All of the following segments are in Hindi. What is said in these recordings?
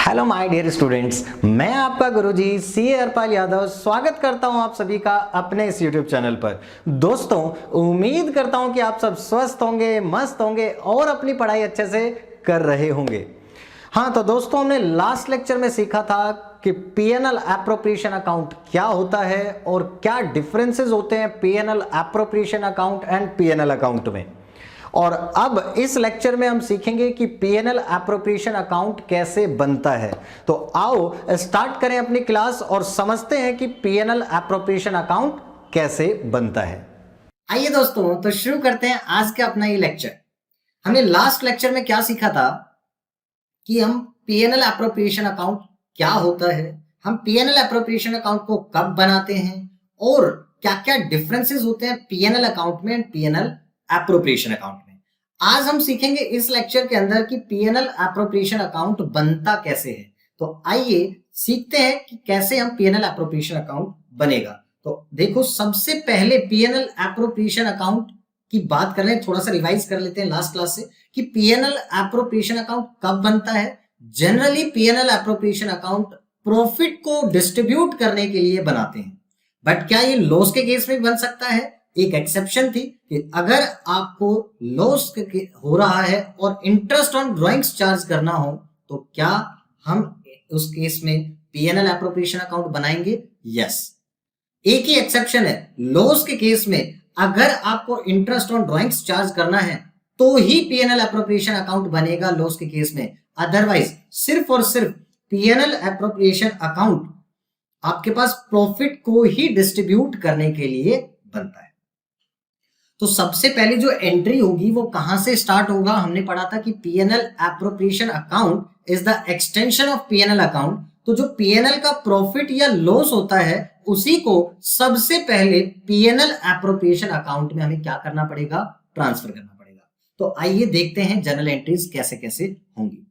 हेलो माय डियर स्टूडेंट्स, मैं आपका गुरुजी सी हरपाल यादव स्वागत करता हूं आप सभी का अपने इस यूट्यूब चैनल पर। दोस्तों, उम्मीद करता हूं कि आप सब स्वस्थ होंगे, मस्त होंगे और अपनी पढ़ाई अच्छे से कर रहे होंगे। हाँ, तो दोस्तों हमने लास्ट लेक्चर में सीखा था कि पीएनएल एप्रोप्रिएशन अकाउंट क्या होता है और क्या डिफरेंसेस होते हैं PNL appropriation account and PNL account में। और अब इस लेक्चर में हम सीखेंगे कि पीएनएल एप्रोप्रिएशन अकाउंट कैसे बनता है। तो आओ स्टार्ट करें अपनी क्लास और समझते हैं कि पीएनएल एप्रोप्रिएशन अकाउंट कैसे बनता है। आइए दोस्तों, तो शुरू करते हैं आज का अपना ये लेक्चर। हमने लास्ट लेक्चर में क्या सीखा था कि हम पीएनएल एप्रोप्रिएशन अकाउंट क्या होता है, हम पीएनएल एप्रोप्रिएशन अकाउंट को कब बनाते हैं और क्या क्या डिफरेंसेस होते हैं पीएनएल अकाउंट में एंड पीएनएल एप्रोप्रिएशन अकाउंट में। आज हम सीखेंगे इस लेक्चर के अंदर कि पीएनएल एप्रोप्रिएशन अकाउंट बनता कैसे है। तो आइए सीखते हैं कि कैसे हम पीएनएल एप्रोप्रिएशन अकाउंट बनेगा। तो देखो, सबसे पहले पीएनएल एप्रोप्रिएशन अकाउंट की बात कर रहे हैं, थोड़ा सा रिवाइज कर लेते हैं लास्ट क्लास से कि पीएनएल एप्रोप्रिएशन अकाउंट कब बनता है। Generally PNL appropriation account profit को डिस्ट्रीब्यूट करने के लिए बनाते हैं, बट क्या ये लॉस के केस में बन सकता है? एक एक्सेप्शन थी कि अगर आपको लॉस हो रहा है और इंटरेस्ट ऑन ड्राइंग्स चार्ज करना हो तो क्या हम उस केस में पीएनएल एप्रोप्रिएशन अकाउंट बनाएंगे? यस। एक ही एक्सेप्शन है, लॉस के केस में अगर आपको इंटरेस्ट ऑन ड्राइंग्स चार्ज करना है तो ही पीएनएल एप्रोप्रिएशन अकाउंट बनेगा लॉस के केस में। अदरवाइज सिर्फ और सिर्फ पीएनएल एप्रोप्रिएशन अकाउंट आपके पास प्रॉफिट को ही डिस्ट्रीब्यूट करने के लिए बनता है। तो सबसे पहले जो एंट्री होगी वो कहां से स्टार्ट होगा? हमने पढ़ा था कि PNL appropriation account is the extension of PNL account. तो जो पीएनएल का प्रॉफिट या लॉस होता है उसी को सबसे पहले पीएनएल एप्रोप्रिएशन अकाउंट में हमें क्या करना पड़ेगा? ट्रांसफर करना पड़ेगा। तो आइए देखते हैं जनरल एंट्रीज कैसे कैसे होंगी।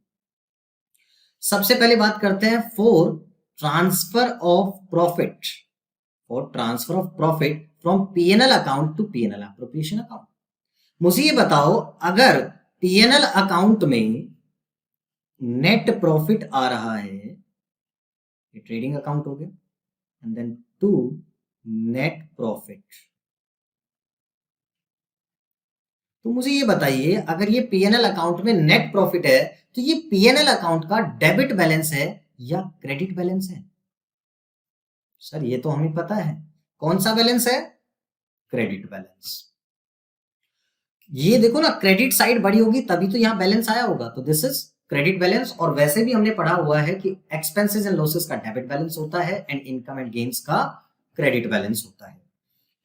सबसे पहले बात करते हैं for transfer of profit, for transfer of profit from PNL account to PNL appropriation account. मुझे ये बताओ, अगर पीएनएल अकाउंट में नेट प्रॉफिट आ रहा है, ये ट्रेडिंग अकाउंट हो गया, and then to net profit, तो मुझे ये बताइए, अगर ये पीएनएल अकाउंट में नेट प्रॉफिट है तो ये पीएनएल अकाउंट का डेबिट बैलेंस है या क्रेडिट बैलेंस है? सर ये तो हमें पता है, कौन सा बैलेंस है? Credit balance. ये देखो ना, क्रेडिट साइड बड़ी होगी तभी तो यहां बैलेंस आया होगा, तो दिस इज क्रेडिट बैलेंस। और वैसे भी हमने पढ़ा हुआ है कि एक्सपेंसेस एंड लॉसेस का डेबिट बैलेंस होता है एंड इनकम एंड गेन्स का क्रेडिट बैलेंस होता है।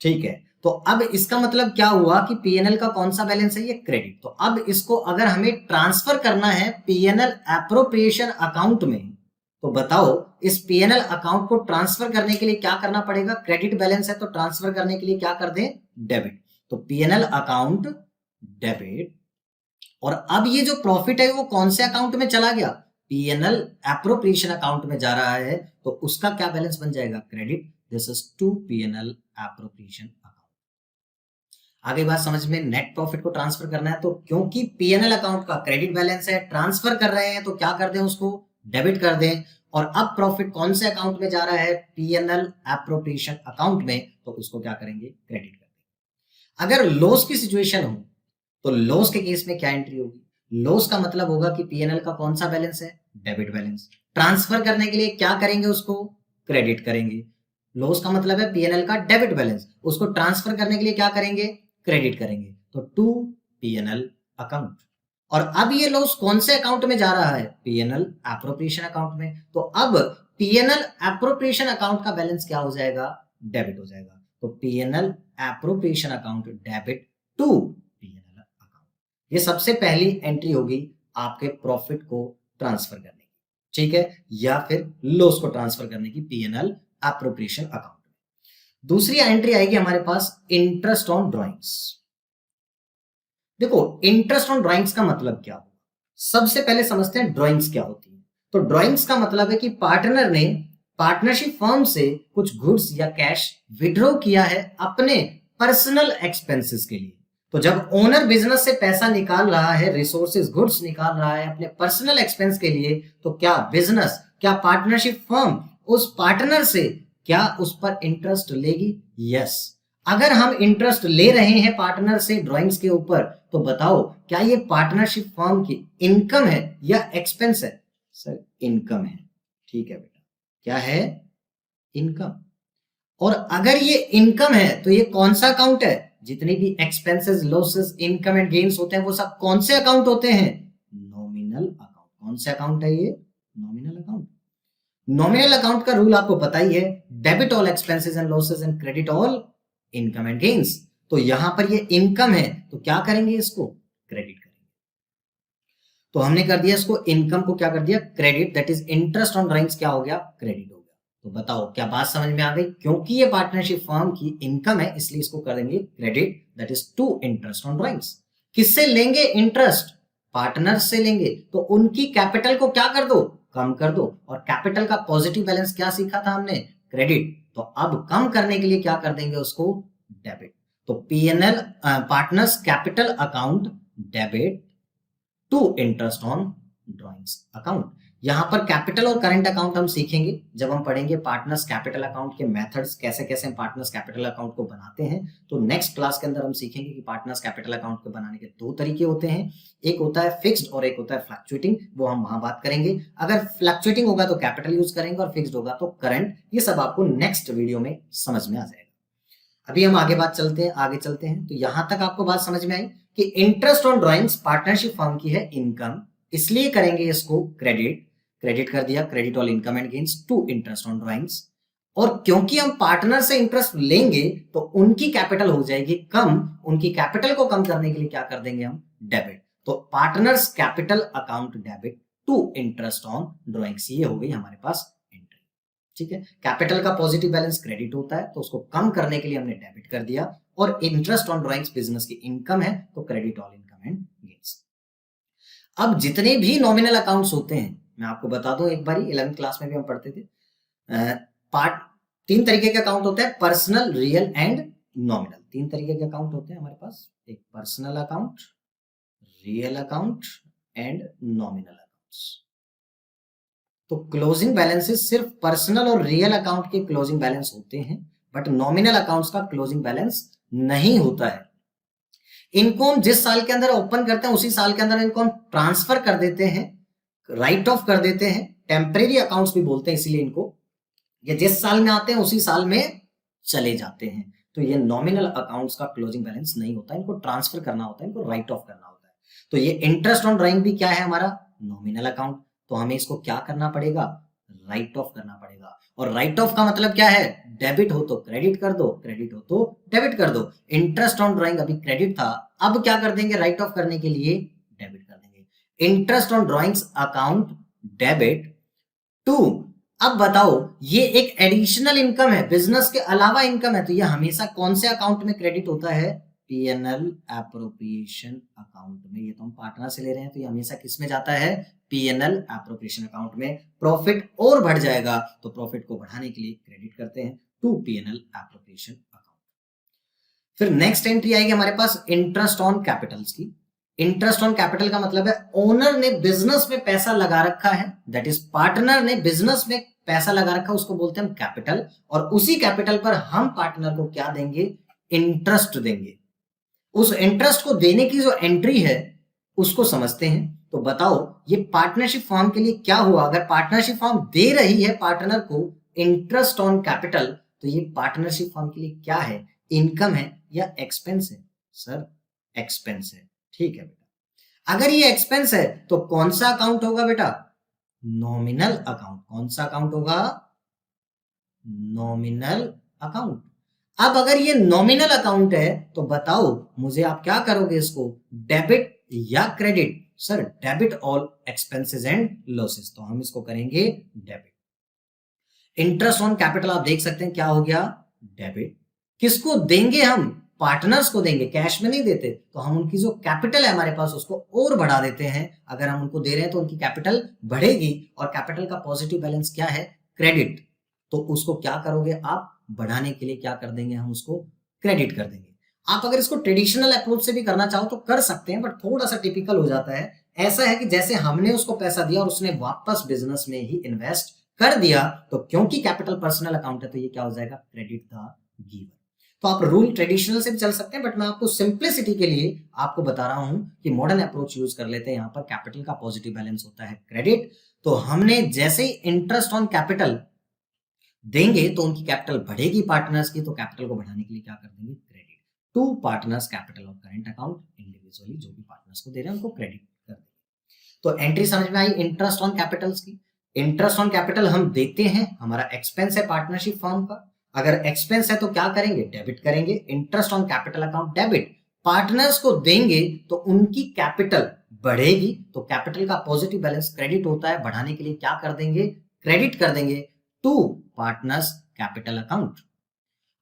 ठीक है, तो अब इसका मतलब क्या हुआ कि पीएनएल का कौन सा बैलेंस है? ये क्रेडिट। तो अब इसको अगर हमें ट्रांसफर करना है पीएनएल एप्रोप्रिएशन अकाउंट में, तो बताओ इस पीएनएल अकाउंट को ट्रांसफर करने के लिए क्या करना पड़ेगा? क्रेडिट बैलेंस है तो ट्रांसफर करने के लिए क्या कर दें? डेबिट। तो पीएनएल अकाउंट डेबिट। और अब ये जो प्रॉफिट है वो कौन से अकाउंट में चला गया? पीएनएल एप्रोप्रिएशन अकाउंट में जा रहा है, तो उसका क्या बैलेंस बन जाएगा? Credit. This is to PNL appropriation account. आगे बात समझ में, नेट प्रॉफिट को ट्रांसफर करना है तो क्योंकि पीएनएल अकाउंट का क्रेडिट बैलेंस है, ट्रांसफर कर रहे हैं तो क्या कर दें? उसको डेबिट कर दें। और अब प्रॉफिट कौन से अकाउंट में जा रहा है? पीएनएल एप्रोप्रिएशन अकाउंट में, तो उसको क्या करेंगे? क्रेडिट कर देंगे। अगर लॉस की सिचुएशन हो तो लॉस के केस में क्या एंट्री होगी? लॉस का मतलब होगा कि पीएनएल का कौन सा बैलेंस है? Debit balance. ट्रांसफर करने के लिए क्या करेंगे? उसको क्रेडिट करेंगे। लॉस का मतलब है पीएनएल का डेबिट बैलेंस, उसको ट्रांसफर करने के लिए क्या करेंगे? क्रेडिट करेंगे। तो टू पीएनएल अकाउंट। और अब ये लॉस कौन से अकाउंट में जा रहा है? पीएनएल एप्रोप्रिएशन अकाउंट में। तो अब पीएनएल एप्रोप्रिएशन अकाउंट का बैलेंस क्या हो जाएगा? डेबिट हो जाएगा। तो PNL appropriation account debit to PNL account. ये सबसे पहली एंट्री होगी आपके प्रॉफिट को ट्रांसफर करने की, ठीक है, या फिर लॉस को ट्रांसफर करने की पीएनएल एप्रोप्रिएशन अकाउंट। दूसरी एंट्री आएगी हमारे पास इंटरेस्ट ऑन ड्राइंग्स। देखो, इंटरेस्ट ऑन ड्राइंग्स का मतलब क्या होगा? सबसे पहले समझते हैं ड्राइंग्स क्या होती है। तो ड्राइंग्स का मतलब है कि पार्टनर ने पार्टनरशिप फर्म से कुछ गुड्स या कैश विड्रॉ किया है अपने पर्सनल एक्सपेंसेस के लिए। तो जब ओनर बिजनेस से पैसा निकाल रहा है, रिसोर्सेज गुड्स निकाल रहा है अपने पर्सनल एक्सपेंस के लिए, तो क्या बिजनेस, क्या पार्टनरशिप फर्म उस पार्टनर से क्या उस पर इंटरेस्ट लेगी? यस। अगर हम इंटरेस्ट ले रहे हैं पार्टनर से ड्राइंग्स के ऊपर, तो बताओ क्या ये पार्टनरशिप फर्म की इनकम है या एक्सपेंस है? सर इनकम है। ठीक है बेटा, क्या है? इनकम। और अगर ये इनकम है तो ये कौन सा अकाउंट है? जितने भी expenses, losses, income and gains होते हैं वो सब कौन से अकाउंट होते हैं? Nominal account. कौन से अकाउंट है ये? Nominal account. नॉमिनल अकाउंट का रूल आपको पता ही है, debit all expenses and losses and credit all income and gains. तो यहां पर ये इनकम है तो क्या करेंगे? इसको क्रेडिट करेंगे। तो हमने कर दिया इसको, इनकम को क्या कर दिया? Credit. That is interest on drawings क्या हो गया? क्रेडिट हो गया। तो बताओ क्या बात समझ में आ गई? क्योंकि ये पार्टनरशिप फर्म की इनकम है इसलिए इसको कर देंगे credit, that is to interest on drawings. किससे लेंगे इंटरेस्ट? पार्टनर्स से लेंगे। तो उनकी कैपिटल को क्या कर दो? कम कर दो। और कैपिटल का पॉजिटिव बैलेंस क्या सीखा था हमने? क्रेडिट। तो अब कम करने के लिए क्या कर देंगे उसको? डेबिट। तो PNL partners capital account debit to interest on drawings account. यहां पर कैपिटल और करंट अकाउंट हम सीखेंगे जब हम पढ़ेंगे पार्टनर्स कैपिटल अकाउंट के मेथड्स, कैसे कैसे हम पार्टनर्स कैपिटल अकाउंट को बनाते हैं। तो नेक्स्ट क्लास के अंदर हम सीखेंगे कि पार्टनर्स कैपिटल अकाउंट को बनाने के दो तरीके होते हैं, एक होता है फिक्स्ड और एक होता है फ्लक्चुएटिंग। वो हम वहां बात करेंगे। अगर फ्लक्चुएटिंग होगा तो कैपिटल यूज करेंगे और फिक्स्ड होगा तो करंट। ये सब आपको नेक्स्ट वीडियो में समझ में आ जाएगा। अभी हम आगे चलते हैं। तो यहां तक आपको बात समझ में आई कि interest on drawings partnership firm की है इनकम, इसलिए करेंगे इसको क्रेडिट। क्रेडिट कर दिया, credit all income and gains to interest on drawings. और क्योंकि हम पार्टनर से इंटरेस्ट लेंगे तो उनकी कैपिटल हो जाएगी कम, उनकी कैपिटल को कम करने के लिए क्या कर देंगे हम? डेबिट। तो partners capital account debit to interest on drawings, ये हो गई हमारे पास एंट्री। ठीक है, कैपिटल का पॉजिटिव बैलेंस क्रेडिट होता है तो उसको कम करने के लिए हमने डेबिट कर दिया। और इंटरेस्ट ऑन ड्राइंग्स बिजनेस की इनकम है तो credit all income and gains. अब जितने भी नॉमिनल अकाउंट्स होते हैं, मैं आपको बता दूं एक बारी, 11th क्लास में भी हम पढ़ते थे। पार्ट 3 तरीके के अकाउंट होते हैं, पर्सनल, रियल एंड नॉमिनल। 3 तरीके के अकाउंट होते हैं हमारे पास, एक personal account, real account and nominal accounts. तो क्लोजिंग बैलेंसेस सिर्फ पर्सनल और रियल अकाउंट के क्लोजिंग बैलेंस होते हैं, बट नॉमिनल अकाउंट्स का क्लोजिंग बैलेंस नहीं होता है। इनको हम जिस साल के अंदर ओपन करते हैं उसी साल के अंदर इनको हम ट्रांसफर कर देते हैं, राइट ऑफ कर देते हैं। टेम्परेरी अकाउंट्स भी बोलते हैं इसीलिए इनको, ये जिस साल में आते हैं उसी साल में चले जाते हैं। तो ये नॉमिनल अकाउंट्स का क्लोजिंग बैलेंस नहीं होता, इनको ट्रांसफर करना होता है, इनको राइट ऑफ करना होता है। तो ये इंटरेस्ट ऑन ड्राइंग भी क्या है हमारा? Nominal account. तो हमें इसको क्या करना पड़ेगा? राइट ऑफ करना पड़ेगा। और राइट ऑफ का मतलब क्या है? डेबिट हो तो क्रेडिट कर दो, क्रेडिट हो तो डेबिट कर दो। इंटरेस्ट ऑन ड्राइंग अभी क्रेडिट था, अब क्या कर देंगे? राइट ऑफ करने के लिए डेबिट कर देंगे। Interest on drawings account debit to, अब बताओ ये एक एडिशनल इनकम है, बिजनेस के अलावा इनकम है, तो ये हमेशा कौन से अकाउंट में क्रेडिट होता है? पीएनएल एप्रोप्रिएशन अकाउंट में। ये तो हम पार्टनर से ले रहे हैं तो ये हमेशा किस में जाता है? पीएनएल एप्रोप्रिएशन अकाउंट में। प्रॉफिट और बढ़ जाएगा तो प्रॉफिट को बढ़ाने के लिए क्रेडिट करते हैं टू पीएनएल एप्रोप्रिएशन अकाउंट। फिर नेक्स्ट एंट्री आएगी हमारे पास इंटरेस्ट ऑन कैपिटल्स की। इंटरेस्ट ऑन कैपिटल का मतलब है ओनर ने बिजनेस में पैसा लगा रखा है, दैट इज पार्टनर ने बिजनेस में पैसा लगा रखा, उसको बोलते हैं हम कैपिटल। और उसी कैपिटल पर हम पार्टनर को क्या देंगे? इंटरेस्ट देंगे। उस इंटरेस्ट को देने की जो एंट्री है उसको समझते हैं। तो बताओ ये पार्टनरशिप फर्म के लिए क्या हुआ? अगर पार्टनरशिप फर्म दे रही है पार्टनर को इंटरेस्ट ऑन कैपिटल, तो ये पार्टनरशिप फर्म के लिए क्या है? इनकम है या एक्सपेंस है? सर एक्सपेंस है। ठीक है बेटा, अगर ये एक्सपेंस है तो कौन सा अकाउंट होगा बेटा? Nominal account. कौन सा अकाउंट होगा? Nominal account. अब अगर ये नॉमिनल अकाउंट है तो बताओ मुझे आप क्या करोगे इसको? डेबिट या credit? Sir debit all expenses and losses, तो हम इसको करेंगे डेबिट। इंटरेस्ट ऑन कैपिटल आप देख सकते हैं क्या हो गया? डेबिट। किसको देंगे हम? पार्टनर्स को देंगे, कैश में नहीं देते। तो हम उनकी जो कैपिटल है हमारे पास उसको और बढ़ा देते हैं। अगर हम उनको दे रहे हैं तो उनकी कैपिटल बढ़ेगी। और कैपिटल का पॉजिटिव बैलेंस क्या है? क्रेडिट। तो उसको क्या करोगे आप? बढ़ाने के लिए क्या कर देंगे? हम उसको क्रेडिट कर देंगे। आप अगर इसको ट्रेडिशनल अप्रोच से भी करना चाहो तो कर सकते हैं, बट थोड़ा सा टिपिकल हो जाता है। ऐसा है कि जैसे हमने उसको पैसा दिया और उसने वापस बिजनेस में ही इन्वेस्ट कर दिया, तो क्योंकि कैपिटल पर्सनल अकाउंट है तो ये क्या हो जाएगा, क्रेडिट द गिवर। तो आप रूल ट्रेडिशनल से भी चल सकते हैं, बट मैं आपको सिंप्लिसिटी के लिए आपको बता रहा हूं कि मॉडर्न अप्रोच यूज कर लेते हैं। यहाँ पर कैपिटल का पॉजिटिव बैलेंस होता है क्रेडिट, तो हमने जैसे ही इंटरेस्ट ऑन कैपिटल देंगे तो उनकी कैपिटल बढ़ेगी पार्टनर्स की, तो कैपिटल को बढ़ाने के लिए क्या कर देंगे, credit to partners capital of current account individually, जो भी पार्टनर्स को दे रहे हैं उनको क्रेडिट कर देंगे। तो एंट्री समझ में आई इंटरेस्ट ऑन कैपिटल्स की। इंटरेस्ट ऑन कैपिटल हम देखते हैं, हमारा एक्सपेंस है पार्टनरशिप फर्म का। अगर एक्सपेंस है तो क्या करेंगे, डेबिट करेंगे। Interest on capital account debit, partners को देंगे तो उनकी कैपिटल बढ़ेगी, तो कैपिटल का पॉजिटिव बैलेंस क्रेडिट होता है, बढ़ाने के लिए क्या कर देंगे, क्रेडिट कर देंगे टू पार्टनर्स कैपिटल अकाउंट।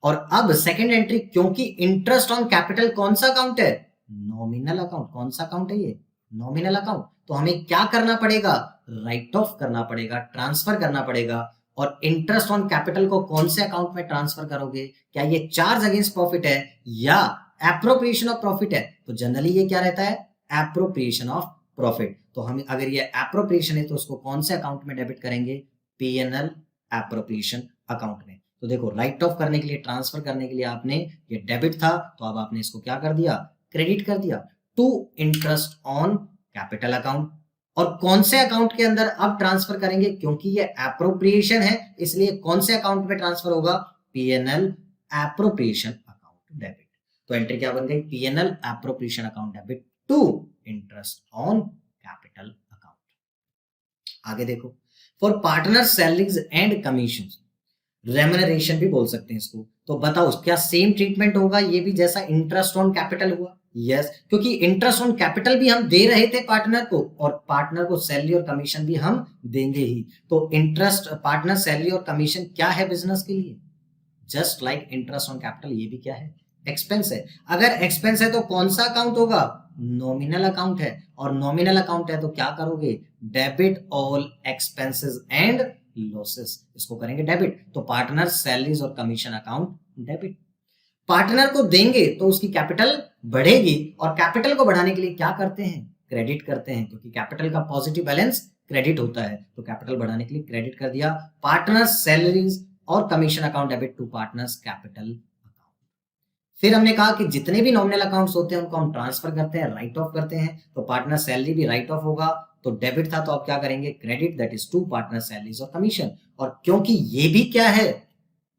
और अब सेकंड एंट्री, क्योंकि इंटरेस्ट ऑन कैपिटल कौन सा अकाउंट है, नॉमिनल अकाउंट। कौन सा अकाउंट है ये, नॉमिनल अकाउंट। तो हमें क्या करना पड़ेगा, राइट ऑफ करना पड़ेगा, ट्रांसफर करना पड़ेगा। और इंटरेस्ट ऑन कैपिटल को कौन से अकाउंट में ट्रांसफर करोगे, क्या ये चार्ज अगेंस्ट प्रॉफिट है या एप्रोप्रिएशन ऑफ प्रॉफिट है, तो जनरली ये क्या रहता है, एप्रोप्रिएशन ऑफ प्रॉफिट। तो हम अगर ये एप्रोप्रिएशन है तो उसको कौन से अकाउंट में डेबिट करेंगे, पीएनएल एप्रोप्रिएशन अकाउंट में। तो देखो राइट ऑफ करने के लिए, ट्रांसफर करने के लिए आपने, ये डेबिट था तो अब आपने इसको क्या कर दिया, क्रेडिट कर दिया to interest on capital account. और कौन से अकाउंट के अंदर अब ट्रांसफर करेंगे, क्योंकि ये एप्रोप्रिएशन है इसलिए कौन से अकाउंट में ट्रांसफर होगा, पीएनएल एप्रोप्रिएशन अकाउंट डेबिट। तो एंट्री क्या बन गई, PNL appropriation account debit to interest on capital account. आगे देखो, for partner salaries and commission, remuneration भी बोल सकते हैं इसको। तो बताओ क्या सेम ट्रीटमेंट होगा ये भी जैसा इंटरेस्ट ऑन कैपिटल हुआ, यस क्योंकि इंटरेस्ट ऑन कैपिटल भी हम दे रहे थे पार्टनर को, और पार्टनर को सैलरी और कमीशन भी हम देंगे ही। तो इंटरेस्ट, पार्टनर सैलरी और कमीशन क्या है बिजनेस के लिए, just like interest on capital, ये भी क्या है, एक्सपेंस है। अगर एक्सपेंस है तो कौन सा अकाउंट होगा, नॉमिनल अकाउंट है। और नॉमिनल अकाउंट है तो क्या करोगे, debit all expenses and losses, इसको करेंगे डेबिट। तो पार्टनर सैलरीज और कमीशन अकाउंट डेबिट। पार्टनर को देंगे तो उसकी कैपिटल बढ़ेगी, और कैपिटल को बढ़ाने के लिए क्या करते हैं, क्रेडिट करते हैं, क्योंकि कैपिटल का पॉजिटिव बैलेंस क्रेडिट होता है। तो कैपिटल बढ़ाने के लिए क्रेडिट कर दिया, पार्टनर सैलरीज और commission account debit to partners capital account. फिर हमने कहा कि जितने भी नॉमिनल अकाउंट्स होते हैं उनको हम ट्रांसफर करते हैं, राइट ऑफ करते हैं। तो पार्टनर सैलरी भी राइट ऑफ होगा, तो डेबिट था तो आप क्या करेंगे, credit, that is to partner salaries और कमीशन। और क्योंकि ये भी क्या है,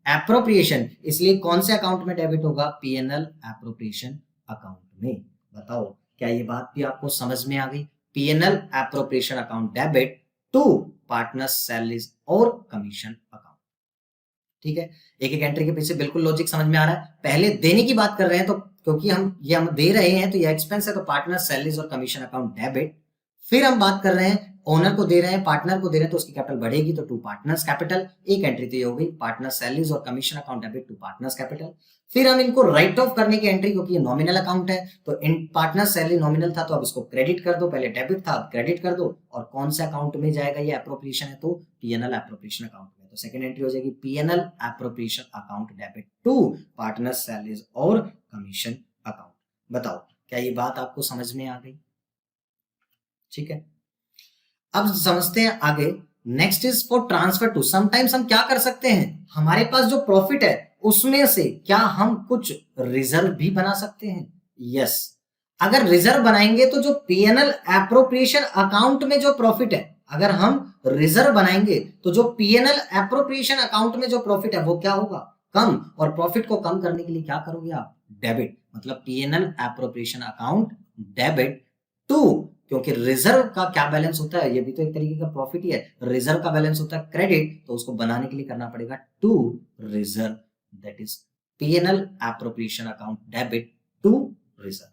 एप्रोप्रिएशन, इसलिए कौन से अकाउंट में डेबिट होगा, पीएनएल एप्रोप्रिएशन अकाउंट में। बताओ क्या ये बात भी आपको समझ में आ गई, PNL appropriation account debit to partner salaries और कमीशन अकाउंट। ठीक है, एक एक एंट्री के पीछे बिल्कुल लॉजिक समझ में आ रहा है। पहले देने की बात कर रहे हैं तो क्योंकि हम दे रहे हैं तो ये एक्सपेंस है, तो पार्टनर सैलरीज और कमीशन अकाउंट डेबिट। फिर हम बात कर रहे हैं, ओनर को दे रहे हैं, पार्टनर को दे रहे हैं, तो उसकी कैपिटल बढ़ेगी, तो टू पार्टनर्स कैपिटल। एक एंट्री तो ये हो गई, पार्टनर सैलरीज और commission account debit to partners capital. फिर हम इनको राइट ऑफ करने की एंट्री, क्योंकि ये नॉमिनल अकाउंट है तो इन पार्टनर सैलरी नॉमिनल था तो अब इसको क्रेडिट कर दो, पहले डेबिट था अब क्रेडिट कर दो। और कौन से अकाउंट में जाएगा ये एप्रोप्रिएशन है, तो पीएनएल एप्रोप्रिएशन अकाउंट में। तो सेकंड एंट्री हो जाएगी PNL appropriation account debit to partner salaries और कमीशन अकाउंट। बताओ क्या ये बात आपको समझ में आ गई, ठीक है। अब समझते हैं आगे, next is for transfer to. Sometimes हम क्या कर सकते हैं, हमारे पास जो प्रॉफिट है उसमें से क्या हम कुछ रिजर्व भी बना सकते हैं, यस। अगर रिजर्व बनाएंगे तो जो पीएनएल एप्रोप्रिएशन अकाउंट में जो प्रॉफिट है, अगर हम रिजर्व बनाएंगे तो जो पीएनएल एप्रोप्रिएशन अकाउंट में जो प्रॉफिट है वो क्या होगा, कम। और प्रॉफिट को कम करने के लिए क्या करोगे आप, डेबिट, मतलब PNL appropriation account debit to, क्योंकि रिजर्व का क्या बैलेंस होता है, ये भी तो एक तरीके का प्रॉफिट ही है, रिजर्व का बैलेंस होता है क्रेडिट, तो उसको बनाने के लिए करना पड़ेगा to reserve, that is PNL appropriation account debit to reserve.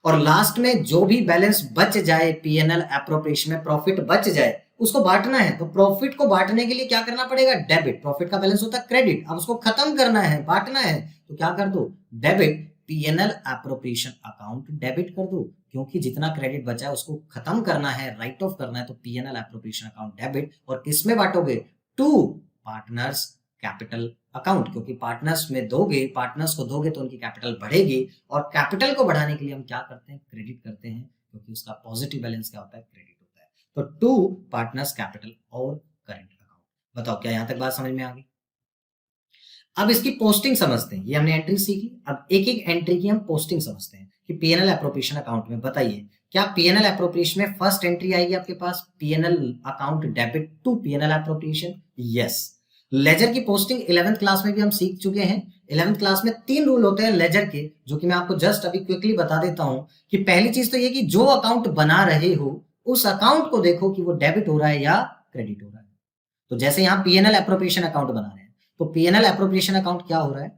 और लास्ट में जो भी बैलेंस बच जाए पीएनएल एप्रोप्रिएशन में, प्रॉफिट बच जाए, उसको बांटना है। तो प्रॉफिट को बांटने के लिए क्या करना पड़ेगा, डेबिट, प्रॉफिट का बैलेंस होता है क्रेडिट, अब उसको खत्म करना है, बांटना है, तो क्या कर दो, debit PNL appropriation account debit कर दो, क्योंकि जितना क्रेडिट बचा है उसको खत्म करना है, राइट ऑफ करना है, तो पीएनएल एप्रोप्रिएशन अकाउंट डेबिट। और किसमें बांटोगे, टू पार्टनर्स कैपिटल अकाउंट, क्योंकि पार्टनर्स में दोगे, पार्टनर्स को दोगे तो उनकी कैपिटल बढ़ेगी, और कैपिटल को बढ़ाने के लिए हम क्या करते हैं, क्रेडिट करते हैं, क्योंकि उसका पॉजिटिव बैलेंस क्या होता है, क्रेडिट होता है। तो टू पार्टनर्स कैपिटल और करेंट अकाउंट। बताओ क्या यहां तक बात समझ में आ गई? अब इसकी पोस्टिंग समझते हैं। ये हमने एंट्री सीखी, अब एक एक एंट्री की हम पोस्टिंग समझते हैं कि पीएनएल एप्रोप्रिएशन अकाउंट में बताइए क्या पीएनएल एप्रोप्रिएशन में फर्स्ट एंट्री आएगी आपके पास PNL account debit to PNL appropriation? Yes. Ledger की पोस्टिंग 11th क्लास में भी हम सीख चुके हैं। 11th क्लास में 3 रूल होते हैं लेजर के, जो कि मैं आपको जस्ट अभी क्विकली बता देता हूं कि पहली चीज तो ये कि जो अकाउंट बना रहे हो उस अकाउंट को देखो कि वो डेबिट हो रहा है या क्रेडिट हो रहा है। तो जैसे यहाँ पीएनएल एप्रोप्रिएशन अकाउंट बना रहे हैं तो पीएनएल एप्रोप्रिएशन अकाउंट क्या हो रहा है,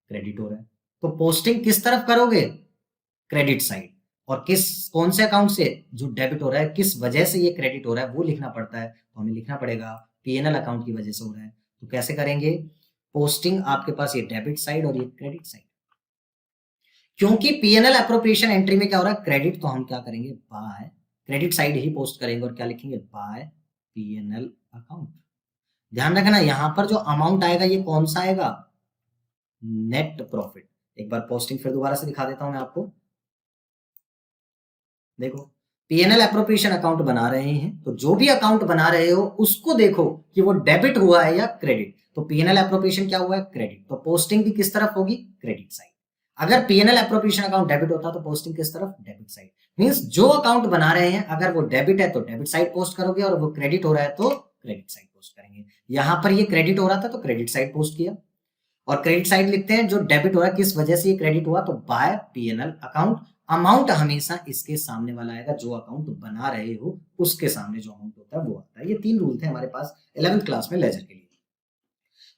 क्रेडिट हो रहा है। तो पोस्टिंग किस तरफ करोगे, क्रेडिट साइड। और कौन से अकाउंट से जो डेबिट हो रहा है, किस वजह से ये क्रेडिट हो रहा है वो लिखना पड़ता है। तो हमें लिखना पड़ेगा पीएनएल अकाउंट की वजह से हो रहा है। तो कैसे करेंगे, पोस्टिंग आपके पास ये डेबिट साइड और ये क्रेडिट साइड। क्योंकि पीएनएल एप्रोप्रिएशन एंट्री में क्या हो रहा है, क्रेडिट, तो हम क्या करेंगे, by credit side he post करेंगे और क्या लिखेंगे, बाय पीएनएल अकाउंट। ध्यान रखना यहां पर जो अमाउंट आएगा ये कौन सा आएगा, नेट प्रॉफिट। एक बार पोस्टिंग फिर दोबारा से दिखा देता हूं मैं आपको। देखो पीएनएल एप्रोप्रिएशन अकाउंट बना रहे हैं तो जो भी अकाउंट बना रहे हो उसको देखो कि वो डेबिट हुआ है या क्रेडिट। तो पीएनएल एप्रोप्रिएशन क्या हुआ है, क्रेडिट। तो पोस्टिंग भी किस तरफ होगी, क्रेडिट साइड। अगर पीएनएल एप्रोप्रिएशन अकाउंट डेबिट होता तो पोस्टिंग किस तरफ, डेबिट साइड। मींस जो अकाउंट बना रहे हैं अगर वो डेबिट है तो डेबिट साइड पोस्ट करोगे और वो क्रेडिट हो रहा है तो क्रेडिट साइड पोस्ट करेंगे। यहां पर ये क्रेडिट हो रहा था तो क्रेडिट साइड पोस्ट किया, और क्रेडिट साइड लिखते हैं जो डेबिट हो रहा है किस वजह से ये क्रेडिट हुआ, तो बाय पीएनएल अकाउंट। अमाउंट हमेशा इसके सामने वाला आएगा, जो अकाउंट बना रहे हो उसके सामने जो अमाउंट होता है वो आता है। ये 3 रूल थे हमारे पास 11th क्लास में लेजर के लिए।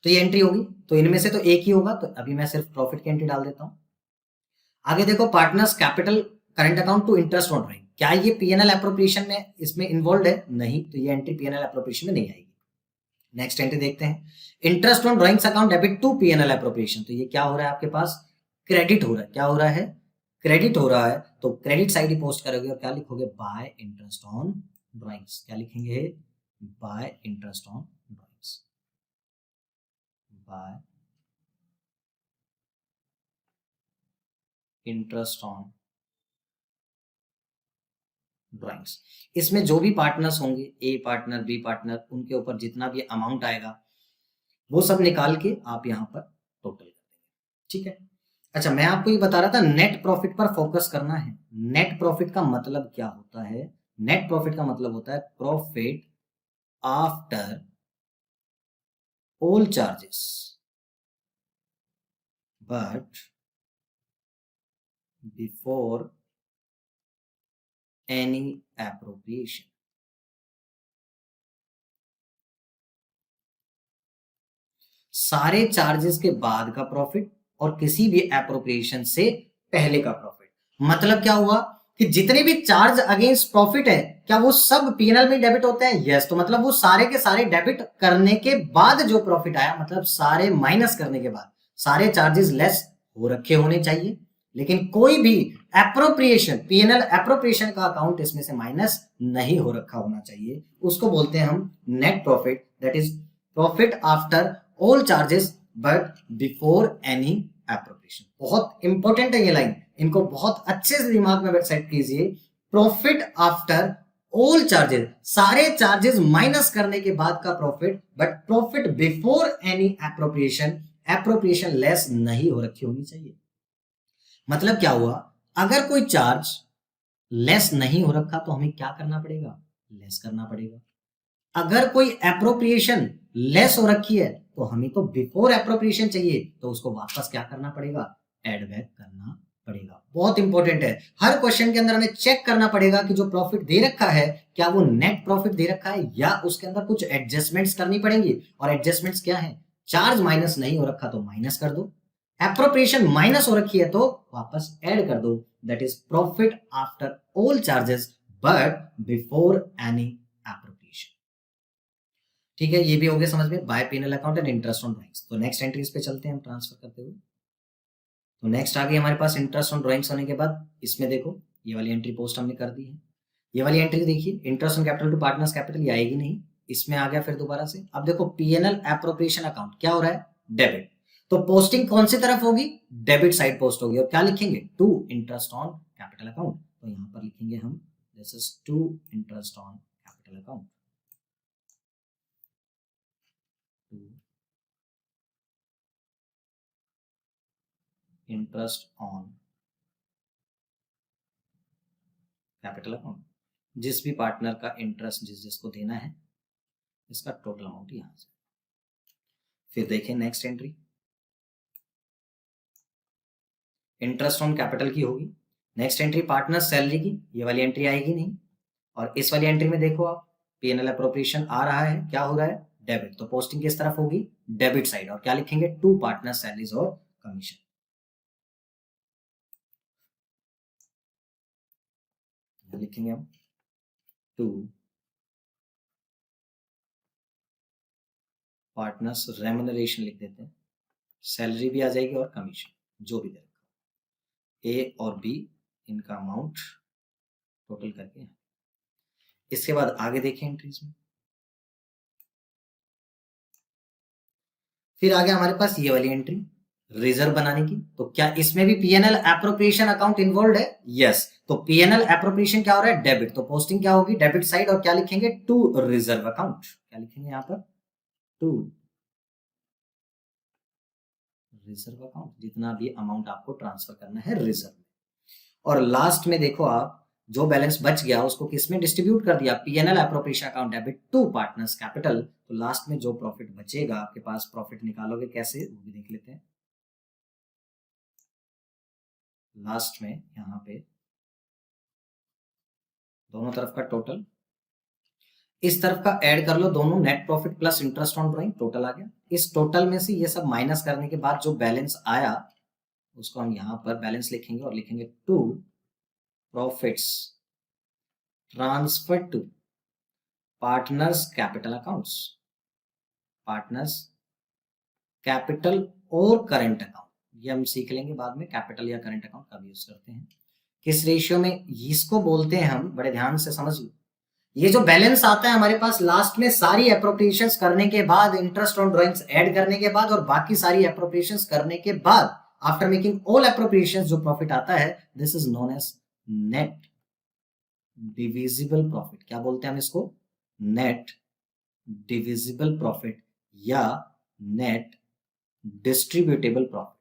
तो ये एंट्री होगी, तो इनमें से तो एक ही होगा, तो अभी मैं सिर्फ प्रॉफिट की एंट्री डाल देता हूं। आगे देखो partners capital current account to interest on drawing, क्या ये पीएनएल एप्रोप्रिएशन में इसमें इन्वॉल्व है, नहीं, तो ये एंट्री पीएनएल एप्रोप्रिएशन में नहीं आएगी। नेक्स्ट एंट्री देखते हैं, interest on drawings account debit to PNL appropriation. तो ये क्या हो रहा है आपके पास, क्रेडिट हो रहा है। क्या हो रहा है, क्रेडिट हो रहा है। तो क्रेडिट साइड ही पोस्ट करोगे और क्या लिखोगे, बाय इंटरेस्ट ऑन ड्राइंग्स। क्या लिखेंगे, bye interest on drawings, bye interest on drawings. इसमें जो भी पार्टनर्स होंगे, ए पार्टनर, बी पार्टनर, उनके ऊपर जितना भी अमाउंट आएगा वो सब निकाल के आप यहां पर टोटल कर देंगे। ठीक है। अच्छा मैं आपको ये बता रहा था नेट प्रॉफिट पर फोकस करना है। नेट प्रॉफिट का मतलब क्या होता है, नेट प्रॉफिट का मतलब होता है profit after all charges but before any appropriation. सारे चार्जेस के बाद का प्रॉफिट और किसी भी एप्रोप्रिएशन से पहले का प्रॉफिट। मतलब क्या हुआ कि जितने भी चार्ज अगेंस्ट प्रॉफिट है क्या वो सब पीएनएल में डेबिट होते हैं, यस। तो मतलब वो सारे के सारे डेबिट करने के बाद जो प्रॉफिट आया, मतलब सारे माइनस करने के बाद सारे चार्जेस लेस हो रखे होने चाहिए। लेकिन कोई भी एप्रोप्रिएशन, पीएनएल एप्रोप्रिएशन का अकाउंट इसमें से माइनस नहीं हो रखा होना चाहिए। उसको बोलते हैं हम net profit, that is profit after all charges but before any appropriation. बहुत इंपॉर्टेंट है ये लाइन, इनको बहुत अच्छे से दिमाग में सेट कीजिए। प्रॉफिट आफ्टर ऑल चार्जेस, सारे चार्जेस माइनस करने के बाद का profit, but profit before any appropriation, appropriation less नहीं हो रखी होनी चाहिए। मतलब क्या हुआ, अगर कोई चार्ज लेस नहीं हो रखा तो हमें क्या करना पड़ेगा, लेस करना पड़ेगा। अगर कोई एप्रोप्रिएशन लेस हो रखी है तो हमें तो बिफोर एप्रोप्रिएशन चाहिए, तो उसको वापस क्या करना पड़ेगा, एड बैक करना पड़ेगा। बहुत इंपॉर्टेंट है, हर क्वेश्चन के अंदर हमें चेक करना पड़ेगा कि जो प्रॉफिट दे रखा है क्या वो नेट प्रॉफिट दे रखा है या उसके अंदर कुछ एडजस्टमेंट्स करनी पड़ेंगी। और एडजस्टमेंट्स क्या है, चार्ज माइनस नहीं हो रखा तो माइनस कर दो, एप्रोप्रिएशन माइनस हो रखी है तो वापस ऐड कर दो। That is profit after all charges but before any appropriation. ठीक है, ये भी हो गया समझ में, by PNL account and interest on drawings. तो नेक्स्ट एंट्रीज पे चलते हैं हम ट्रांसफर करते हुए। तो नेक्स्ट आ गई हमारे पास इंटरेस्ट ऑन ड्राइंग्स होने के बाद इसमें देखो ये वाली एंट्री पोस्ट हमने कर दी है। ये वाली एंट्री देखिए, interest on capital to partners capital, ये आएगी नहीं, इसमें आ गया फिर दोबारा से। अब देखो पीएनएल एप्रोप्रिएशन अकाउंट क्या हो रहा है, डेबिट, तो पोस्टिंग कौन सी तरफ होगी, डेबिट साइड पोस्ट होगी। और क्या लिखेंगे, to interest on capital account, तो यहां पर लिखेंगे हम this is to interest on capital account, interest on capital account, जिस भी पार्टनर का इंटरेस्ट जिसको देना है इसका टोटल अमाउंट यहां से। फिर देखें next entry, interest on capital की होगी। नेक्स्ट एंट्री पार्टनर सैलरी की, ये वाली एंट्री आएगी नहीं। और इस वाली एंट्री में देखो आप पीएनएल अप्रोप्रिएशन आ रहा है, क्या हो रहा है, डेबिट, तो पोस्टिंग किस तरफ होगी, डेबिट साइड। और क्या लिखेंगे, टू पार्टनर सैलरीज और कमीशन, लिखेंगे हम टू पार्टनर्स रेम्युनरेशन लिख देते हैं, सैलरी भी आ जाएगी और कमीशन जो भी दे रखा, ए और बी इनका अमाउंट टोटल करके। इसके बाद आगे देखें एंट्रीज में, फिर आगे हमारे पास ये वाली एंट्री रिजर्व बनाने की। तो क्या इसमें भी पीएनएल एप्रोप्रिएशन अकाउंट इन्वॉल्व है, यस, तो पीएनएल एप्रोप्रिएशन क्या हो रहा है, डेबिट, तो पोस्टिंग क्या होगी, डेबिट साइड। और क्या लिखेंगे, टू रिजर्व अकाउंट, क्या लिखेंगे यहाँ पर, टू रिजर्व अकाउंट, जितना भी अमाउंट आपको ट्रांसफर करना है रिजर्व में। और लास्ट में देखो आप जो बैलेंस बच गया उसको किसमें डिस्ट्रीब्यूट कर दिया, PNL appropriation account debit to partners capital. तो लास्ट में जो प्रॉफिट बचेगा आपके पास, प्रॉफिट निकालोगे कैसे वो भी देख लेते हैं। लास्ट में यहाँ पे दोनों तरफ का टोटल, इस तरफ का ऐड कर लो दोनों, net profit plus interest on drawing, total आ गया। इस टोटल में से ये सब माइनस करने के बाद जो बैलेंस आया उसको हम यहाँ पर बैलेंस लिखेंगे और लिखेंगे to profits transfer to partners capital accounts, partners capital और करंट अकाउंट, ये हम सीख लेंगे बाद में, कैपिटल या करंट अकाउंट कब यूज करते हैं, किस रेशियो में, इसको बोलते हैं हम, बड़े ध्यान से समझ लो। ये जो बैलेंस आता है हमारे पास लास्ट में सारी एप्रोप्रिएशंस करने के बाद, इंटरेस्ट ऑन ड्राइंग्स ऐड करने के बाद और बाकी सारी एप्रोप्रिएशंस करने के बाद, आफ्टर मेकिंग ऑल एप्रोप्रिएशंस जो प्रॉफिट आता है, this is known as net divisible profit. क्या बोलते हैं हम इसको, नेट डिविजिबल प्रॉफिट या नेट डिस्ट्रीब्यूटेबल प्रॉफिट।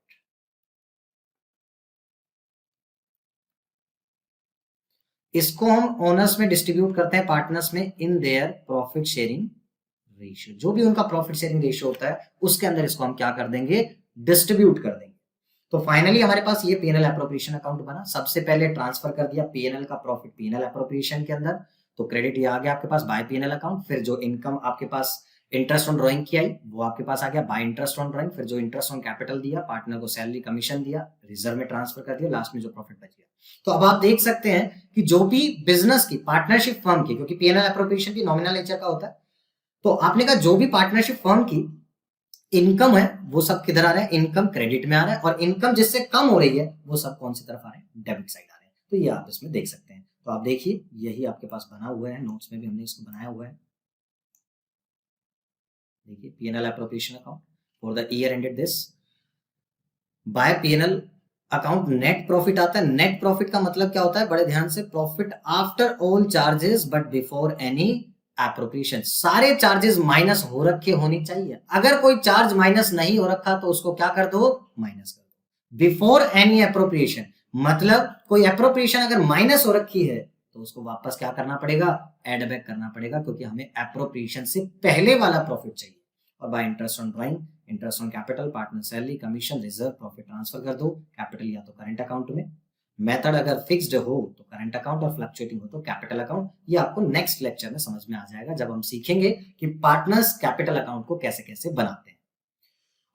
इसको हम ओनर्स में डिस्ट्रीब्यूट करते हैं पार्टनर्स में in their profit sharing ratio, जो भी उनका प्रॉफिट शेयरिंग रेशियो होता है उसके अंदर इसको हम क्या कर देंगे, डिस्ट्रीब्यूट कर देंगे। तो फाइनली हमारे पास ये पीएनएल एप्रोप्रिएशन अकाउंट बना। सबसे पहले ट्रांसफर कर दिया पीएनएल का प्रॉफिट पीएनएल एप्रोप्रिएशन के अंदर, तो क्रेडिट ये आ गया आपके पास बाय पीएनएल अकाउंट। फिर जो इनकम आपके पास इंटरेस्ट ऑन ड्राइंग की आई वो आपके पास आ गया बाय इंटरेस्ट ऑन ड्राइंग। फिर जो इंटरेस्ट ऑन कैपिटल दिया, पार्टनर को सैलरी कमीशन दिया, रिजर्व में ट्रांसफर कर दिया, लास्ट में जो प्रॉफिट बच गया। तो अब आप देख सकते हैं कि जो भी बिजनेस की पार्टनरशिप फर्म की, क्योंकि पीएनएल एप्रोप्रिएशन भी नॉमिनल नेचर का होता है, तो आपने कहा जो भी पार्टनरशिप फर्म की इनकम है वो सब किधर आ रहा है, इनकम क्रेडिट में आ रहा है, और इनकम जिससे कम हो रही है वो सब कौन सी तरफ आ रहे हैं, डेबिट साइड आ रहे हैं। तो ये आप इसमें देख सकते हैं। तो आप देखिए यही आपके पास बना हुआ है, नोट्स में भी हमने इसको बनाया हुआ है। देखिए PNL appropriation account for the year ended this, by PNL account net profit आता है। नेट प्रॉफिट का मतलब क्या होता है, बड़े ध्यान से, profit after all charges but before any appropriation. सारे चार्जेस माइनस हो रखे होनी चाहिए। अगर कोई चार्ज माइनस नहीं हो रखा तो उसको क्या कर दो, माइनस कर दो। बिफोर एनी एप्रोप्रिएशन मतलब कोई एप्रोप्रिएशन अगर माइनस हो रखी है तो उसको वापस क्या करना पड़ेगा, एड बैक करना पड़ेगा, क्योंकि हमें एप्रोप्रिएशन से पहले वाला प्रॉफिट चाहिए। और bye interest on drawing, interest on capital, partner salary, commission, reserve, profit transfer कर दो कैपिटल या तो करंट अकाउंट में। मेथड अगर फिक्स्ड हो तो करंट अकाउंट और फ्लक्चुएटिंग हो तो कैपिटल अकाउंट। ये आपको नेक्स्ट लेक्चर में समझ में आ जाएगा जब हम सीखेंगे कि पार्टनर्स कैपिटल अकाउंट को कैसे कैसे बनाते हैं।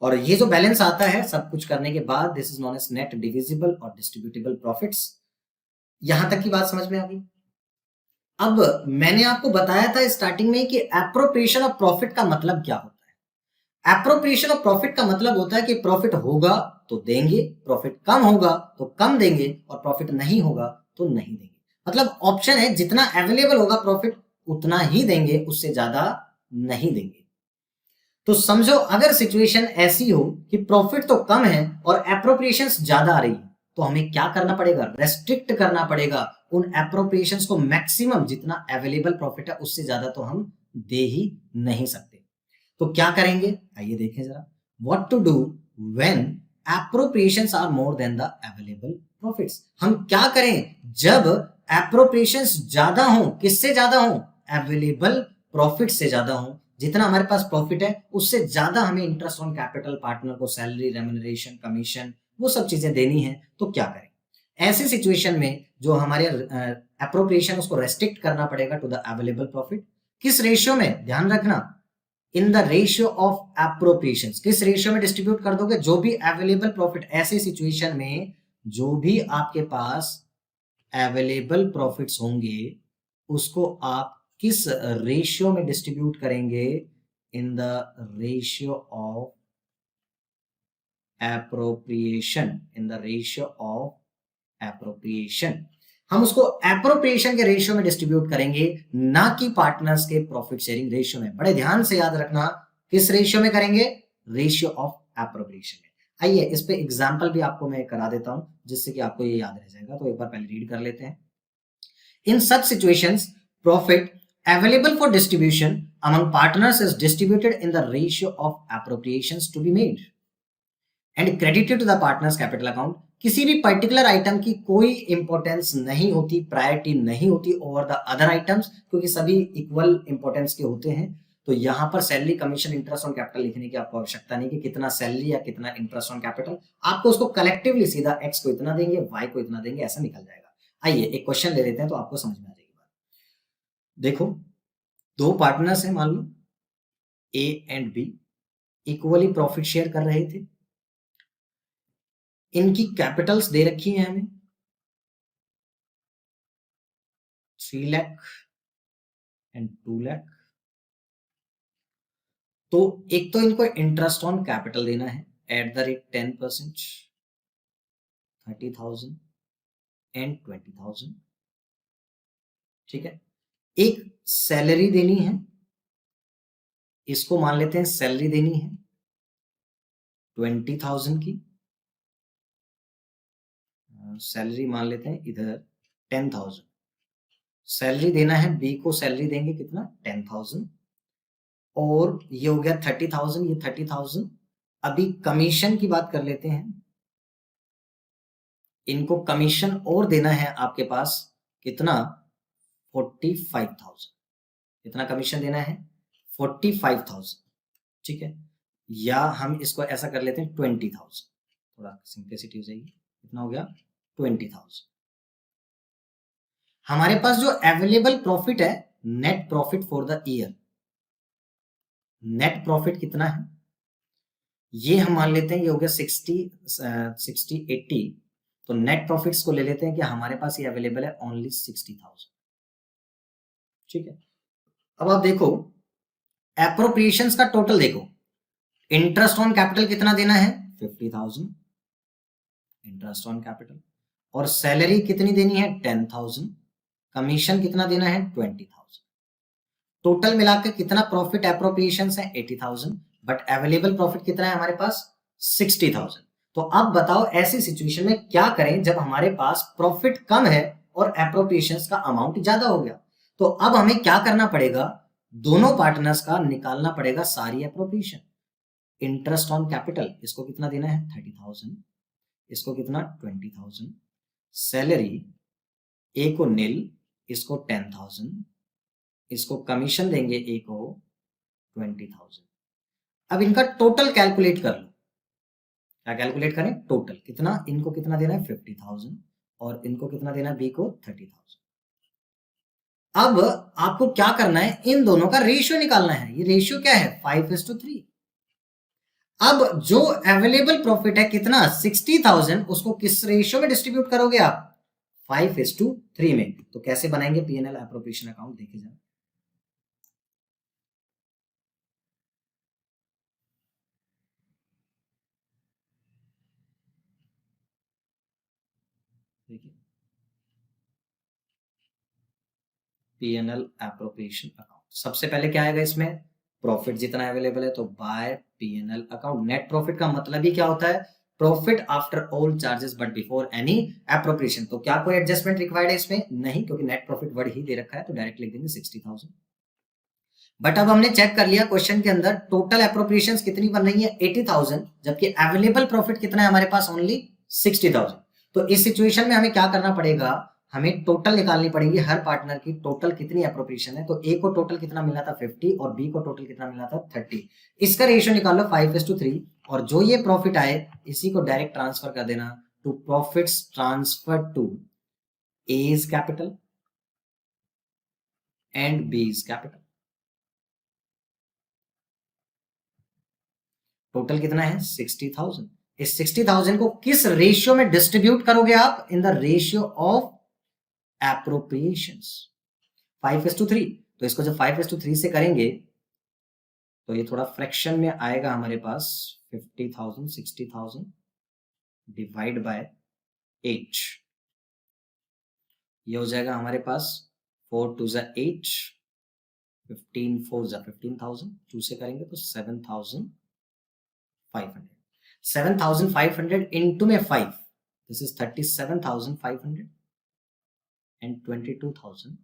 और ये जो बैलेंस आता है सब कुछ करने के बाद, this is known as net divisible और डिस्ट्रीब्यूटेबल प्रॉफिट्स। यहां तक की बात समझ में आ गई। अब मैंने आपको बताया था स्टार्टिंग में कि एप्रोप्रिएशन ऑफ प्रॉफिट का मतलब क्या होता है। एप्रोप्रिएशन ऑफ प्रॉफिट का मतलब होता है कि प्रॉफिट होगा तो देंगे, प्रॉफिट कम होगा तो कम देंगे, और प्रॉफिट नहीं होगा तो नहीं देंगे। मतलब ऑप्शन है, जितना अवेलेबल होगा प्रॉफिट उतना ही देंगे, उससे ज्यादा नहीं देंगे। तो समझो अगर सिचुएशन ऐसी हो कि प्रॉफिट तो कम है और एप्रोप्रिएशंस ज्यादा आ रही है, तो हमें क्या करना पड़ेगा? रेस्ट्रिक्ट करना पड़ेगा उन एप्रोप्रिएशंस को। मैक्सिमम जितना अवेलेबल प्रॉफिट है उससे ज्यादा तो हम दे ही नहीं सकते। तो क्या करेंगे, आइए देखें जरा। What to do when appropriations are more than the available profits. हम क्या करें जब एप्रोप्रिएशंस ज्यादा हो? किससे ज्यादा हो? अवेलेबल प्रॉफिट से ज्यादा हो। जितना हमारे पास प्रॉफिट है उससे ज्यादा हमें इंटरेस्ट ऑन कैपिटल, पार्टनर को सैलरी, रेम्युनरेशन, कमीशन, वो सब चीजें देनी है। तो क्या करें ऐसी सिचुएशन में? जो हमारे एप्रोप्रिएशन उसको रेस्ट्रिक्ट करना पड़ेगा टू द अवेलेबल प्रॉफिट। किस रेशियो में? ध्यान रखना, इन द रेशियो ऑफ एप्रोप्रिएशंस। किस रेशियो में डिस्ट्रीब्यूट कर दोगे? जो भी अवेलेबल प्रॉफिट, ऐसी सिचुएशन में जो भी आपके पास अवेलेबल प्रॉफिट्स होंगे उसको आप किस रेशियो में डिस्ट्रीब्यूट करेंगे? इन the ratio of appropriation. In the ratio of appropriation. हम उसको एप्रोप्रिएशन के रेशियो में डिस्ट्रीब्यूट करेंगे, ना कि पार्टनर्स के प्रॉफिट शेयरिंग रेशियो में। बड़े ध्यान से याद रखना, किस रेशियो में करेंगे? रेशियो ऑफ एप्रोप्रिएशन में। आइए इस पे एग्जांपल भी आपको मैं करा देता हूं जिससे कि आपको ये याद रह जाएगा। तो एक बार पहले रीड कर लेते हैं। In such situations profit available for distribution among partners is distributed in the ratio of appropriations to be made and credited to the partners capital account। किसी भी पर्टिकुलर आइटम की कोई इंपॉर्टेंस नहीं होती, प्रायोरिटी नहीं होती ओवर द अदर आइटम्स, क्योंकि सभी इक्वल इंपॉर्टेंस के होते हैं। तो यहां पर salary, commission, interest on capital लिखने की आपको आवश्यकता नहीं कि कितना सैलरी या कितना इंटरेस्ट ऑन कैपिटल। आपको उसको कलेक्टिवली सीधा एक्स को इतना देंगे, वाई को इतना देंगे, ऐसा निकल जाएगा। आइए एक क्वेश्चन ले लेते हैं तो आपको समझ में आ जाएगी बात। देखो, दो पार्टनर्स हैं, मान लो A and B, equally profit share कर रहे थे। इनकी कैपिटल्स दे रखी है हमें 3 लाख एंड 2 लाख। तो एक तो इनको इंटरेस्ट ऑन कैपिटल देना है एट द रेट 10%, 30,000 एंड 20,000। ठीक है। एक सैलरी देनी है, इसको मान लेते हैं सैलरी देनी है 20,000 की। सैलरी मान लेते हैं इधर 10,000। सैलरी देना है बी को, सैलरी देंगे कितना? 10,000। और ये हो गया 30,000, ये 30,000। अभी कमीशन की बात कर लेते हैं। इनको कमीशन और देना है आपके पास कितना? 45,000। कितना कमीशन देना है? 45,000। ठीक है। या हम इसको ऐसा कर लेते हैं 20,000, थोड़ा सिंप्लिसिटी हो जाएगी। कितना हो गया? 20,000। हमारे पास जो अवेलेबल प्रॉफिट है, net profit for the year, net profit कितना है? ये हम मान लेते हैं ये हो गया 60, तो नेट प्रॉफिट्स को ले लेते हैं कि हमारे पास ये अवेलेबल है ओनली 60,000। ठीक है। अब आप देखो एप्रोप्रिएशंस का टोटल देखो। इंटरेस्ट ऑन कैपिटल कितना देना है? 50,000 इंटरेस्ट ऑन कैपिटल। और सैलरी कितनी देनी है? 10,000। कमीशन कितना देना है? 20,000। टोटल मिलाकर कितना प्रॉफिट एप्रोप्रिएशंस है? 80,000। बट अवेलेबल प्रॉफिट कितना है हमारे पास? 60,000। तो अब बताओ ऐसी सिचुएशन में क्या करें जब हमारे पास प्रॉफिट कम है और एप्रोप्रिएशंस का अमाउंट ज्यादा हो गया? तो अब हमें क्या करना पड़ेगा? दोनों पार्टनर्स का निकालना पड़ेगा सारी एप्रोप्रिएशन। इंटरेस्ट ऑन कैपिटल, इसको कितना देना है? 30,000। इसको कितना? 20,000। सैलरी ए को नील, इसको 10,000। इसको कमीशन देंगे ए को 20,000। अब इनका टोटल कैलकुलेट कर लो। क्या कैलकुलेट करें? टोटल कितना, इनको कितना देना है? 50,000। और इनको कितना देना है? बी को 30,000। अब आपको क्या करना है? इन दोनों का रेशियो निकालना है। ये रेशियो क्या है? 5:3। अब जो अवेलेबल प्रॉफिट है कितना? 60,000, उसको किस रेशियो में डिस्ट्रीब्यूट करोगे आप? 5:3 में। तो कैसे बनाएंगे पीएनएल एप्रोप्रिएशन अकाउंट? देखिए जरा। देखिए पीएनएल एप्रोप्रिएशन अकाउंट, सबसे पहले क्या आएगा इसमें? प्रॉफिट जितना अवेलेबल है तो by PNL account. Net profit का मतलब ही क्या होता है? Profit after all charges but before any appropriation. तो क्या कोई एडजस्टमेंट रिक्वायर्ड है इसमें? नहीं, क्योंकि नेट प्रॉफिट वर्ड ही दे रखा है, तो डायरेक्ट लिख देंगे 60,000। बट अब हमने चेक कर लिया क्वेश्चन के अंदर टोटल एप्रोप्रिएशंस कितनी बन रही है 80,000, जबकि अवेलेबल प्रॉफिट कितना है हमारे पास? ओनली 60,000। तो इस सिचुएशन में हमें क्या करना पड़ेगा? हमें टोटल निकालनी पड़ेगी हर पार्टनर की, टोटल कितनी एप्रोप्रिएशन है। तो ए को टोटल कितना मिला था 50 और बी को टोटल कितना मिला था 30। इसका रेशियो निकाल लो 5:3 और जो ये प्रॉफिट आए इसी को डायरेक्ट ट्रांसफर कर देना to profits transfer to A's capital and B's capital. Total कितना है 60,000। इस 60,000 को किस रेशियो में डिस्ट्रीब्यूट करोगे आप? In the ratio of appropriations 5:3। तो इसको जब 5:3 से करेंगे तो ये थोड़ा फ्रैक्शन में आएगा हमारे पास 50,000 60,000 डिवाइड बाय 8। ये हो जाएगा हमारे पास 4 2 = 8, 15 4 = 15,000, 2 से करेंगे तो 7,500। 7,500 into में 5, दिस इज 37,500 एंड 22,000।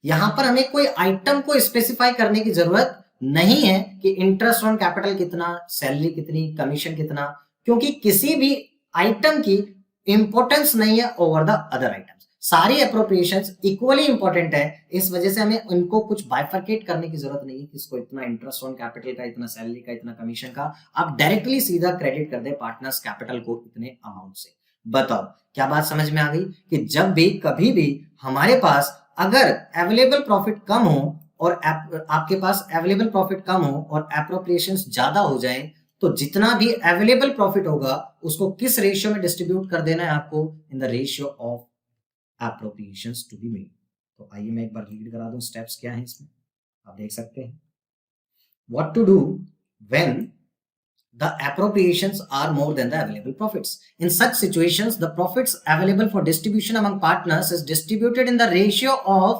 यहां पर हमें कोई आइटम को स्पेसिफाई करने की जरूरत नहीं है कि इंटरेस्ट ऑन कैपिटल कितना, सैलरी कितनी, कमीशन कितना, क्योंकि किसी भी आइटम की इंपॉर्टेंस नहीं है ओवर द अदर आइटम्स। सारी एप्रोप्रिएशंस इक्वली इंपॉर्टेंट है, इस वजह से हमें उनको कुछ बाइफरकेट करने की जरूरत नहीं है कि इसको इतना इंटरेस्ट ऑन कैपिटल का, इतना सैलरी का, इतना कमीशन का। आप डायरेक्टली सीधा क्रेडिट कर दे पार्टनर्स कैपिटल को इतने अमाउंट से। बताओ क्या बात समझ में आ गई? कि जब भी कभी भी हमारे पास अगर अवेलेबल प्रॉफिट कम हो और आपके पास अवेलेबल प्रॉफिट कम हो और एप्रोप्रिएशंस ज्यादा हो जाए, तो जितना भी अवेलेबल प्रॉफिट होगा उसको किस रेशियो में डिस्ट्रीब्यूट कर देना है आपको? In the ratio of appropriations to be made. तो आइए मैं एक बार रीड करा दूं स्टेप्स क्या हैं इसमें, आप देख सकते हैं। What to do when the appropriations are more than the available profits. In such situations, the profits available for distribution among partners is distributed in the ratio of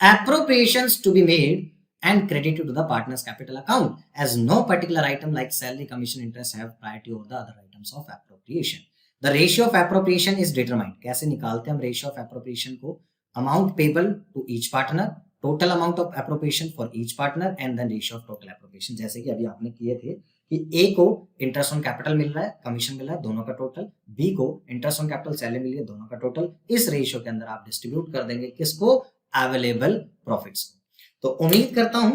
appropriations to be made and credited to the partner's capital account, as no particular item like salary, commission, interest have priority over the other items of appropriation. The ratio of appropriation is determined. कैसे निकालते हैं हम ratio of appropriation को? Amount payable to each partner, total amount of appropriation for each partner, and then ratio of total appropriation. जैसे कि अभी आपने किए थे कि ए को इंटरेस्ट ऑन कैपिटल मिल रहा है, कमीशन मिल रहा है, दोनों का टोटल, बी को इंटरेस्ट ऑन कैपिटल, सैलरी मिल रही है, दोनों का टोटल। इस रेशियो के अंदर आप डिस्ट्रीब्यूट कर देंगे किसको? अवेलेबल प्रॉफिट्स को। तो उम्मीद करता हूं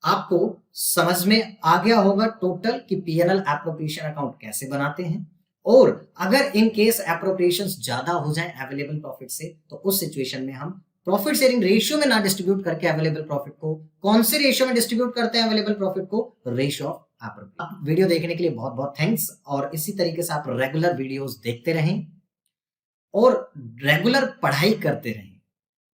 आपको समझ में आ गया होगा टोटल कि पीएनएल एप्रोप्रिएशन अकाउंट कैसे बनाते हैं, और अगर इन केस एप्रोप्रिएशंस ज्यादा हो जाए अवेलेबल प्रॉफिट से, तो उस सिचुएशन में हम प्रॉफिट शेयरिंग रेशियो में ना डिस्ट्रीब्यूट करके अवेलेबल प्रॉफिट को कौन से रेशियो में डिस्ट्रीब्यूट करते हैं अवेलेबल प्रॉफिट को? Ratio of appropriation. वीडियो देखने के लिए बहुत बहुत थैंक्स, और इसी तरीके से आप रेगुलर वीडियोस देखते रहें और रेगुलर पढ़ाई करते रहें।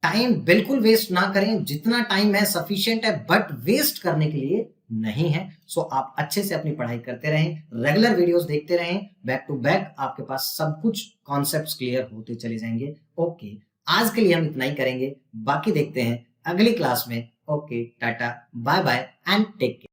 टाइम बिल्कुल वेस्ट ना करें, जितना टाइम है सफिशिएंट है, बट वेस्ट करने के लिए नहीं है। सो आप अच्छे से अपनी पढ़ाई करते रहें, रेगुलर वीडियोस देखते रहें, बैक टू बैक आपके पास सब कुछ कॉन्सेप्ट्स क्लियर होते चले जाएंगे। ओके, आज के लिए हम इतना ही करेंगे, बाकी देखते हैं अगली क्लास में। Okay, tata, bye bye and take care.